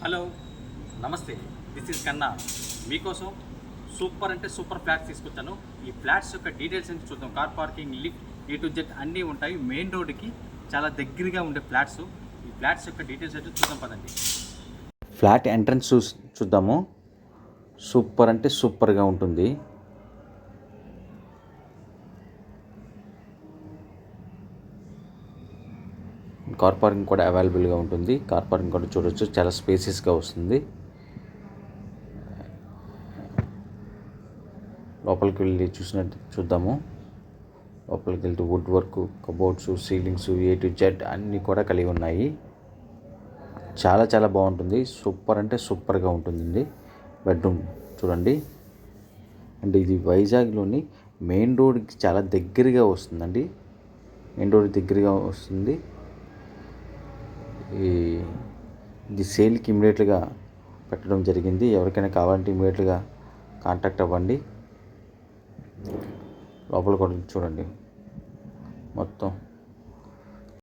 Hello, నమస్తే. This is కన్నా. మీకోసం సూపర్ అంటే సూపర్ ఫ్లాట్స్ తీసుకొచ్చాను. ఈ ఫ్లాట్స్ యొక్క డీటెయిల్స్ అని చూద్దాం. Car parking, lift, A to Z అన్నీ ఉంటాయి. మెయిన్ రోడ్డుకి చాలా దగ్గరగా ఉండే ఫ్లాట్స్. ఈ ఫ్లాట్స్ యొక్క డీటెయిల్స్ అయితే చూద్దాం పదండి. ఫ్లాట్ ఎంట్రన్స్ చూద్దాము. సూపర్ అంటే సూపర్గా ఉంటుంది. కార్ పార్కింగ్ కూడా అవైలబుల్గా ఉంటుంది. కార్ పార్కింగ్ కూడా చూడవచ్చు, చాలా స్పేసియస్గా వస్తుంది. లోపలికి వెళ్ళి చూద్దాము. లోపలికి వెళ్తే wood work, cupboards, ceilings, A to Z అన్నీ కూడా కలిగి ఉన్నాయి. చాలా చాలా బాగుంటుంది. సూపర్ అంటే సూపర్గా ఉంటుందండి. బెడ్రూమ్ చూడండి. అంటే ఇది వైజాగ్లోని మెయిన్ రోడ్కి చాలా దగ్గరగా వస్తుందండి. మెయిన్ రోడ్ దగ్గరగా వస్తుంది. ఇది సేల్కి ఇమీడియట్గా పెట్టడం జరిగింది. ఎవరికైనా కావాలంటే ఇమీడియట్గా కాంటాక్ట్ అవ్వండి. లోపల కూడా చూడండి మొత్తం